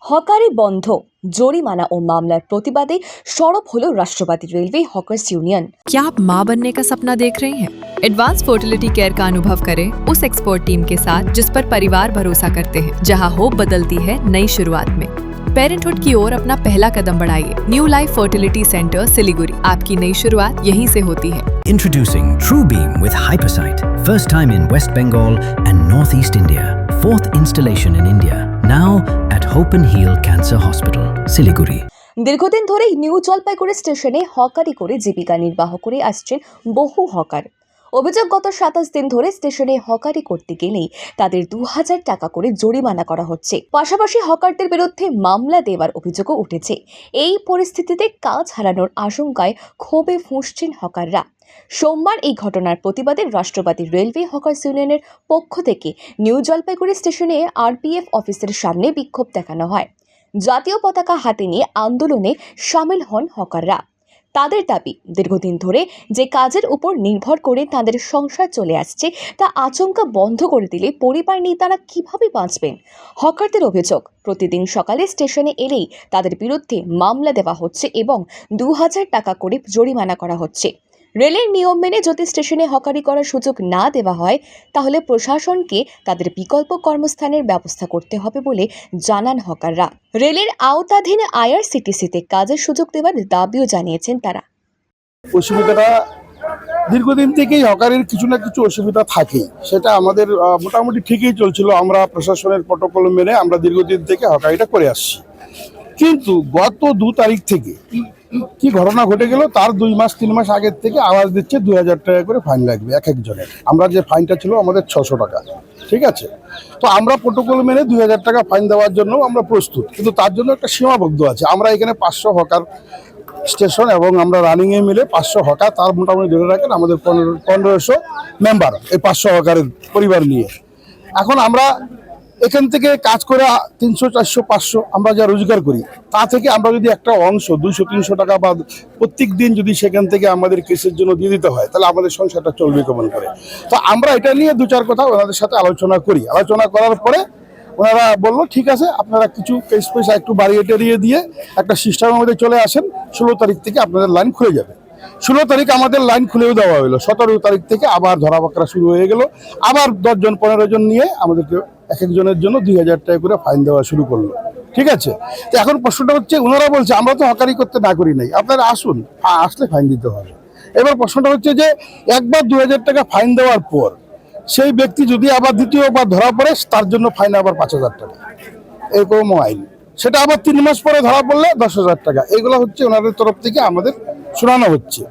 হকারি বন্ধ, জরিমানা ও মাमलार प्रतिबादे সরব হলো রাষ্ট্রবাদী रेलवे हॉकर्स यूनियन। क्या आप माँ बनने का सपना देख रही हैं? एडवांस फर्टिलिटी केयर का अनुभव करें उस एक्सपर्ट टीम के साथ जिस पर परिवार भरोसा करते हैं, जहां होप बदलती है नई शुरुआत में। पेरेंटहुड की ओर अपना पहला कदम बढ़ाइए। New life fertility centre Siliguri, आपकी नई शुरुआत यहीं से होती है। Introducing TrueBeam with Hypersight, first time in West Bengal and Northeast India. Fourth installation in India, now at Hope and Heal Cancer Hospital, Siliguri. দীর্ঘদিন ধরেই নিউ জলপাইগুড়ি স্টেশনে হকারি করে জীবিকা নির্বাহ করে আসছেন বহু হকার। অভিযোগ, গত 27 দিন ধরে স্টেশনে হকারি করতে গেলেই তাদের 2000 টাকা করে জরিমানা করা হচ্ছে। পাশাপাশি হকারদের বিরুদ্ধে মামলা দেওয়ার অভিযোগও উঠেছে। এই পরিস্থিতিতে কাজ হারানোর আশঙ্কায় ক্ষোভে ফুঁসছেন হকাররা। সোমবার এই ঘটনার প্রতিবাদে রাষ্ট্রবাদী রেলওয়ে হকার্স ইউনিয়নের পক্ষ থেকে নিউ জলপাইগুড়ি স্টেশনে আরপিএফ অফিসের সামনে বিক্ষোভ দেখানো হয়। জাতীয় পতাকা হাতে নিয়ে আন্দোলনে সামিল হন হকাররা। তাদের দাবি, দীর্ঘদিন ধরে যে কাজের উপর নির্ভর করে তাদের সংসার চলে আসছে তা আচমকা বন্ধ করে দিলে পরিবার নিয়ে তারা কিভাবে বাঁচবেন। হকারদের অভিযোগ, প্রতিদিন সকালে স্টেশনে এলেই তাদের বিরুদ্ধে মামলা দেওয়া হচ্ছে এবং 2000 টাকা করে জরিমানা করা হচ্ছে। রেলের নিয়ম মেনে যদি স্টেশনে হকারি করার সুযোগ না দেওয়া হয় তাহলে প্রশাসনকে তাদের বিকল্প কর্মস্থানের ব্যবস্থা করতে হবে বলে জানান হকাররা। রেলের আওতাধীন আইআরসিটিসিতে কাজের সুযোগ দেওয়ার দাবিও জানিয়েছেন তারা। অসুবিধাটা দীর্ঘদিন থেকেই হকারের কিছু না কিছু অসুবিধা থাকেই, সেটা আমাদের মোটামুটি ঠিকই চলছিল। আমরা প্রশাসনের প্রটোকল মেনে আমরা দীর্ঘদিন থেকে হকারিটা করে আসছি, কিন্তু গত 2 তারিখ থেকে কি ঘটনা ঘটে গেল, তার 2 মাস 3 মাস আগের থেকে আওয়াজ দিচ্ছে 2000 টাকা করে ফাইন লাগবে এক একজনের। আমরা যে ফাইনটা ছিল আমাদের 600 টাকা, ঠিক আছে। তো আমরা প্রটোকল মেনে 2000 টাকা ফাইন দেওয়ার জন্য আমরা প্রস্তুত, কিন্তু তার জন্য একটা সীমাবদ্ধ আছে। আমরা এখানে 500 হকার স্টেশন এবং আমরা রানিংয়ে মিলে 500 হকার, তার মোটামুটি ধরে রাখেন আমাদের 1500 মেম্বার, এই 500 হকারের পরিবার নিয়ে। এখন আমরা এখান থেকে কাজ করে 300 400 500 আমরা যা রোজগার করি, তা থেকে আমরা যদি একটা অংশ 200-300 টাকা বা প্রত্যেক দিন যদি সেখান থেকে আমাদের কেসের জন্য দিয়ে দিতে হয়, তাহলে আমাদের সংসারটা চলবে কেমন করে। তো আমরা এটা নিয়ে 2-4 কথা ওনাদের সাথে আলোচনা করি। আলোচনা করার পরে ওনারা বললো, ঠিক আছে, আপনারা কিছু কেস পয়সা একটু বাড়িয়ে টেরিয়ে দিয়ে একটা সিস্টেমের মধ্যে চলে আসেন, 16 তারিখ থেকে আপনাদের লাইন খুলে যাবে। 16 তারিখ আমাদের লাইন খুলেও দেওয়া হলো। 17 তারিখ থেকে আবার ধরাবাকরা শুরু হয়ে গেল। আবার 10 জন 15 জন নিয়ে আমাদেরকে এক একজনের জন্য 2000 টাকা করে ফাইন দেওয়া শুরু করলো, ঠিক আছে। তো এখন প্রশ্নটা হচ্ছে, ওনারা বলছে আমরা তো হকারি করতে না করি নাই, আপনারা আসুন, আসলে ফাইন দিতে হবে। এবার প্রশ্নটা হচ্ছে যে একবার 2000 টাকা ফাইন দেওয়ার পর সেই ব্যক্তি যদি আবার দ্বিতীয়বার ধরা পড়ে, তার জন্য ফাইন আবার 5000 টাকা, এরকম আইন। সেটা আবার 3 মাস পরে ধরা পড়লে 10,000 টাকা। এগুলো হচ্ছে ওনাদের তরফ থেকে আমাদের শোনানো হচ্ছে।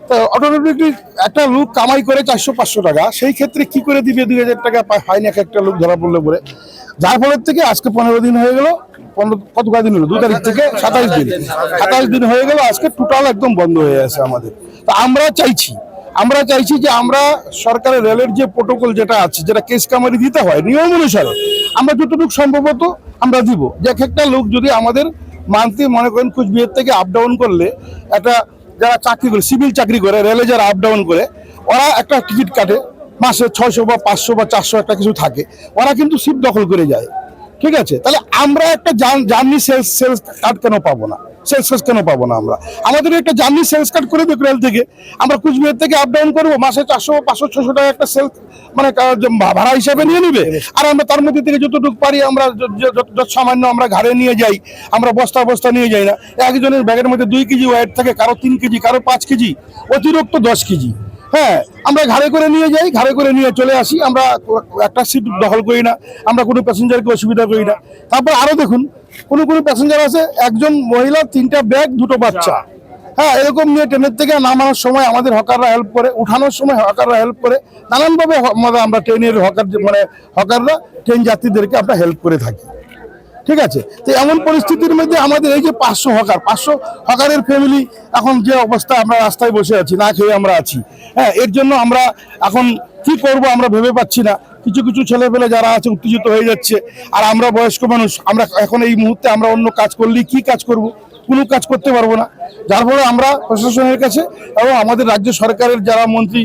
তো অটোমেটিকলি একটা লোক কামাই করে 400-500 টাকা, সেই ক্ষেত্রে কি করে দিবে 2000 টাকা ফাইন এক একটা লোক ধরা পড়লে পরে? যার ফলের থেকে আজকে 15 দিন হয়ে গেল, কত দিন হলো, 2 তারিখ থেকে 27 দিন হয়ে গেল, আজকে টোটাল একদম বন্ধ হয়ে আছে আমাদের। তো আমরা চাইছি যে আমরা সরকারের রেলের যে প্রোটোকল যেটা আছে, যেটা কেস কামারি দিতে হয় নিয়ম অনুসারে, আমরা যতটুকু সম্ভবত আমরা দিব। যে একটা লোক যদি আমাদের মান্থলি মনে করেন কুচবিহার থেকে আপ ডাউন করলে, একটা যারা চাকরি করে, সিভিল চাকরি করে, রেলে যারা আপ ডাউন করে, ওরা একটা টিকিট কাটে মাসে 600 বা 500 বা 400 একটা কিছু থাকে, ওরা কিন্তু সিট দখল করে যায়, ঠিক আছে। তাহলে আমরা একটা জার্নি সেলস কার্ড কেন পাবো না? সেলস কেন পাবো না? আমাদের একটা জার্নি সেলস কার্ড করে দেবে রেল থেকে। আমরা কুচবিহার থেকে আপ ডাউন করবো, মাসে 400 500 600 টাকা একটা সেলস মানে ভাড়া হিসাবে নিয়ে নিবে। আর আমরা তার মধ্যে থেকে যতটুকু পারি আমরা সামান্য আমরা ঘাড়ে নিয়ে যাই, আমরা বস্তা নিয়ে যাই না। একজনের ব্যাগের মধ্যে 2 কেজি ওয়েট থাকে, কারো 3 কেজি, কারো 5 কেজি, অতিরিক্ত 10 কেজি। হ্যাঁ, আমরা ঘাড়ে করে নিয়ে যাই, ঘাড়ে করে নিয়ে চলে আসি। আমরা একটা সিট দখল করি না, আমরা কোনো প্যাসেঞ্জারকে অসুবিধা করি না। তারপর আরো দেখুন, কোনো প্যাসেঞ্জার আছে, একজন মহিলা, 3টা ব্যাগ, 2টো বাচ্চা, হ্যাঁ, এরকম নিয়ে ট্রেনের থেকে নামানোর সময় আমাদের হকাররা হেল্প করে, উঠানোর সময় হকাররা হেল্প করে, নানানভাবে আমরা ট্রেনের হকাররা ট্রেন যাত্রীদেরকে আমরা হেল্প করে থাকি, ঠিক আছে। তো এমন পরিস্থিতির মধ্যে আমাদের এই যে 500 হকারের ফ্যামিলি এখন যে অবস্থা, আমরা রাস্তায় বসে আছি, না খেয়ে আমরা আছি। হ্যাঁ, এর জন্য আমরা এখন কি করব আমরা ভেবে পাচ্ছি না। কিছু ছেলেপেলে যারা আছে উত্তেজিত হয়ে যাচ্ছে, আর আমরা বয়স্ক মানুষ, আমরা এখন এই মুহূর্তে আমরা অন্য কাজ করলেই কি কাজ করব? কোনো কাজ করতে পারবো না। যার ফলে আমরা প্রশাসনের কাছে এবং আমাদের রাজ্য সরকারের যারা মন্ত্রী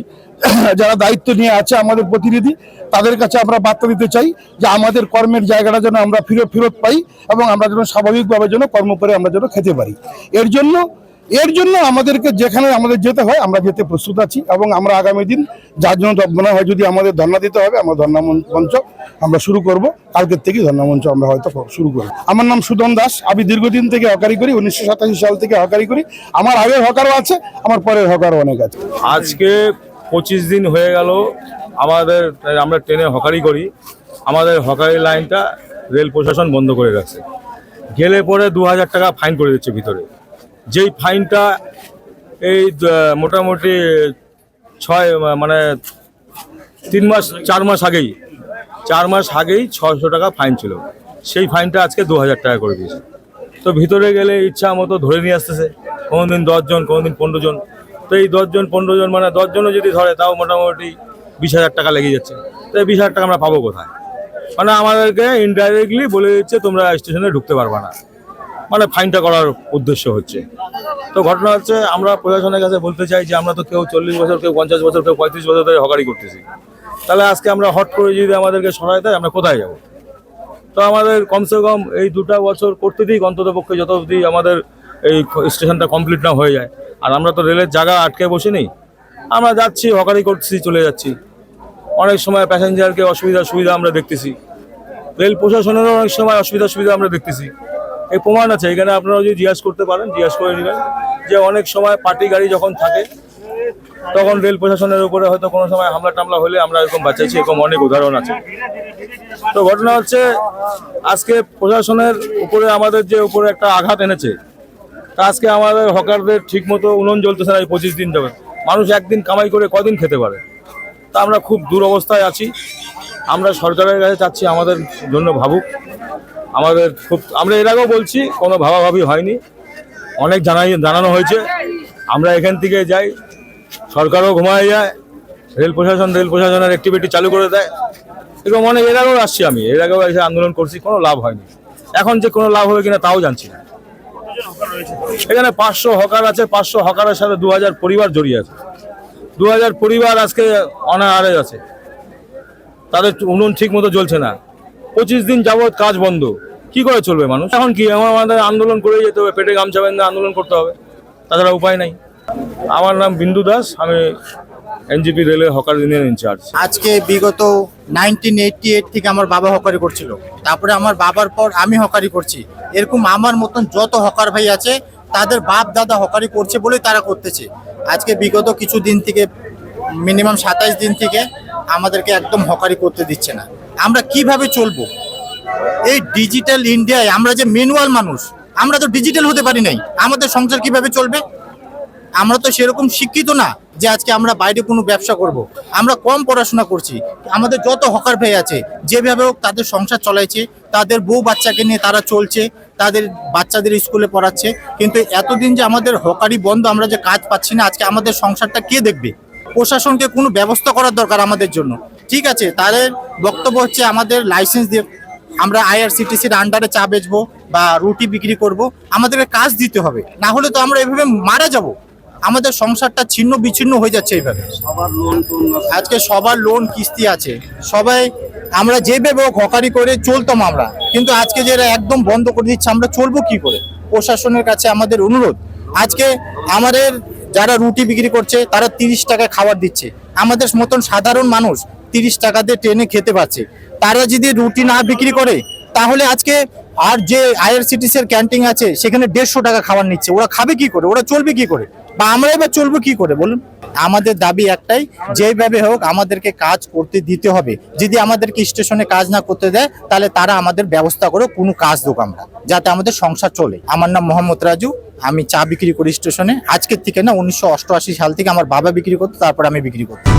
যারা দায়িত্ব নিয়ে আছে আমাদের প্রতিনিধি, তাদের কাছে আমরা বার্তা দিতে চাই যে আমাদের কর্মের জায়গাটা যেন আমরা ফেরত পাই এবং আমরা যেন স্বাভাবিকভাবে যেন কর্ম করে আমরা যেন খেতে পারি। এর জন্য আমাদেরকে যেখানে আমাদের যেতে হয় আমরা যেতে প্রস্তুত আছি এবং আমরা আগামী দিন যার জন্য মনে হয় যদি আমাদের ধর্ণা দিতে হবে আমরা ধর্ণা মঞ্চ আমরা শুরু করব। কালকের থেকেই ধর্ণা মঞ্চ আমরা হয়তো শুরু করব। আমার নাম সুদন দাস, আমি দীর্ঘদিন থেকে হকারি করি, 1987 সাল থেকে হকারি করি। আমার আগের হকারও আছে, আমার পরের হকারও অনেক আছে। আজকে 25 দিন হয়ে গেল আমরা ট্রেনে হকারি করি। আমাদের হকারি লাইনটা রেল প্রশাসন বন্ধ করে রাখছে। গেলে পরে 2000 টাকা ফাইন করে দিচ্ছে ভিতরে। যেই ফাইনটা এই মোটামুটি 4 মাস আগেই 600 টাকা ফাইন ছিল। সেই ফাইনটা আজকে 2000 টাকা করে দিয়েছে। তো ভিতরে গেলে ইচ্ছা মতো ধরে নিয়ে আসতেছে, কোনোদিন 10 জন, কোনোদিন 15 জন। তো এই 10 জন 15 জন মানে 10 জনও যদি ধরে তাও মোটামুটি 20,000 টাকা লেগে যাচ্ছে। তো এই 20,000 টাকা আমরা পাবো কোথায়? মানে আমাদেরকে ইনডাইরেক্টলি বলে দিচ্ছে তোমরা স্টেশনে ঢুকতে পারবা না, মানে ফাইনটা করার উদ্দেশ্য হচ্ছে। তো ঘটনা হচ্ছে আমরা প্রশাসনের কাছে বলতে চাই যে আমরা তো কেউ 40 বছর, কেউ 50 বছর, কেউ 35 বছর ধরে হকারি করতেছি। তাহলে আজকে আমরা হট করে যদি আমাদেরকে সরাই দেয় আমরা কোথায় যাব? তো আমাদের কমসে কম এই 2টা বছর করতে দিই, অন্তত পক্ষে যত অবধি আমাদের এই স্টেশনটা কমপ্লিট না হয়ে যায়। আর আমরা তো রেলের জায়গা আটকে বসে নেই, আমরা যাচ্ছি হকারি করছি, চলে যাচ্ছি। অনেক সময় প্যাসেঞ্জারকে সুবিধা আমরা দেখতেছি, রেল প্রশাসনেরও অনেক সময় সুবিধা আমরা দেখতেছি। এই প্রমাণ আছে, এখানে আপনারা যদি জিজ্ঞাসা করতে পারেন, জিজ্ঞাসা করে নেবেন যে অনেক সময় পার্টি গাড়ি যখন থাকে তখন রেল প্রশাসনের উপরে হয়তো কোনো সময় হামলা টামলা হলে আমরা এরকম বাঁচাইছি, এরকম অনেক উদাহরণ আছে। তো ঘটনা হচ্ছে আজকে প্রশাসনের উপরে আমাদের যে উপরে একটা আঘাত এনেছে, তা আজকে আমাদের হকারদের ঠিক মতো উনুন জ্বলতেছে না। এই 25 দিন যাবে মানুষ একদিন কামাই করে কদিন খেতে পারে? তা আমরা খুব দুরবস্থায় আছি। আমরা সরকারের কাছে চাচ্ছি আমাদের জন্য ভাবুক। আমরা এর আগেও বলছি, কোনো ভাবাভাবি হয়নি, অনেক জানানো হয়েছে। আমরা এখান থেকে যাই, সরকারও ঘুমায় যায়, রেল প্রশাসনের অ্যাক্টিভিটি চালু করে দেয়। এরকম অনেক এর আগেও আসছি, আমি এর আগেও এসে আন্দোলন করছি, কোনো লাভ হয়নি। এখন যে কোনো লাভ হবে কিনা তাও জানছি না। এখানে 500 হকার আছে, 500 হকারের সাথে 2000 পরিবার জড়িয়ে আছে। 2000 পরিবার আজকে অনাহারে আছে, তাদের উনুন ঠিক মতো জ্বলছে না। 25 দিন যাবৎ কাজ বন্ধ, কি করে চলবে মানুষ? এখন কি আমাদের আন্দোলন করে যেতে হবে, পেটে গামছা বেঁধে আন্দোলন করতে হবে, তাছাড়া উপায় নাই। আমার নাম বিন্দু দাস, আমি এনজিপি রেলের হকার ইউনিয়ন ইনচার্জ। আজকে বিগত 1988 থেকে আমার বাবা হকারি করছিল, তারপরে আমার বাবার পর আমি হকারি করছি। এরকম আমার মতন যত হকার ভাই আছে তাদের বাপ দাদা হকারি করছে বলেই তারা করতেছে। আজকে বিগত কিছু দিন থেকে মিনিমাম 27 দিন থেকে আমাদেরকে একদম হকারি করতে দিচ্ছে না। আমরা কিভাবে চলবো এই ডিজিটাল ইন্ডিয়ায়? আমরা যে ম্যানুয়াল মানুষ, আমরা তো ডিজিটাল হতে পারি নাই। আমাদের সংসার কিভাবে চলবে? আমরা তো সেরকম শিক্ষিত না যে আজকে আমরা বাইরে কোনো ব্যবসা করব। আমরা কম পড়াশোনা করছি। আমাদের যত হকার ভাই আছে যেভাবে হোক তাদের সংসার চলাইছে, তাদের বউ বাচ্চাকে নিয়ে তারা চলছে, তাদের বাচ্চাদের স্কুলে পড়াচ্ছে। কিন্তু এতদিন যে আমাদের হকারি বন্ধ, আমরা যে কাজ পাচ্ছি না, আজকে আমাদের সংসারটা কে দেখবে? প্রশাসনকে কোনো ব্যবস্থা করার দরকার আমাদের জন্য। ঠিক আছে, তাদের বক্তব্য হচ্ছে আমাদের লাইসেন্স দিয়ে আমরা আইআরসিটিসির আন্ডারে চা বেচবো বা রুটি বিক্রি করব, আমাদেরকে কাজ দিতে হবে, না হলে তো আমরা এভাবে মারা যাব। আমাদের সংসারটা ছিন্ন বিচ্ছিন্ন হয়ে যাচ্ছে এইভাবে। আজকে সবার লোন কিস্তি আছে, সবাই আমরা যেভাবে হকারি করে চলতাম আমরা, কিন্তু আজকে যে একদম বন্ধ করে দিচ্ছে, আমরা চলবো কি করে? প্রশাসনের কাছে আমাদের অনুরোধ, আজকে আমাদের যারা রুটি বিক্রি করছে তারা 30 টাকায় খাবার দিচ্ছে, আমাদের মতন সাধারণ মানুষ 30 টাকা দিয়ে ট্রেনে খেতে পাচ্ছে। তারা যদি রুটি না বিক্রি করে তাহলে আজকে আর যে আইআরসিটিসির ক্যান্টিন আছে সেখানে 150 টাকা খাবার নিচ্ছে, ওরা খাবে কি করে? ওরা চলবে কি করে? বা আমরা এবার চলবো কি করে বলুন? আমাদের দাবি একটাই, যেভাবে হোক আমাদেরকে কাজ করতে দিতে হবে। যদি আমাদেরকে স্টেশনে কাজ না করতে দেয় তাহলে তারা আমাদের ব্যবস্থা করে কোনো কাজ দেবো আমরা, যাতে আমাদের সংসার চলে। আমার নাম মোহাম্মদ রাজু, আমি চা বিক্রি করি স্টেশনে। আজকের থেকে না, 1988 সাল থেকে আমার বাবা বিক্রি করতো, তারপর আমি বিক্রি করতাম।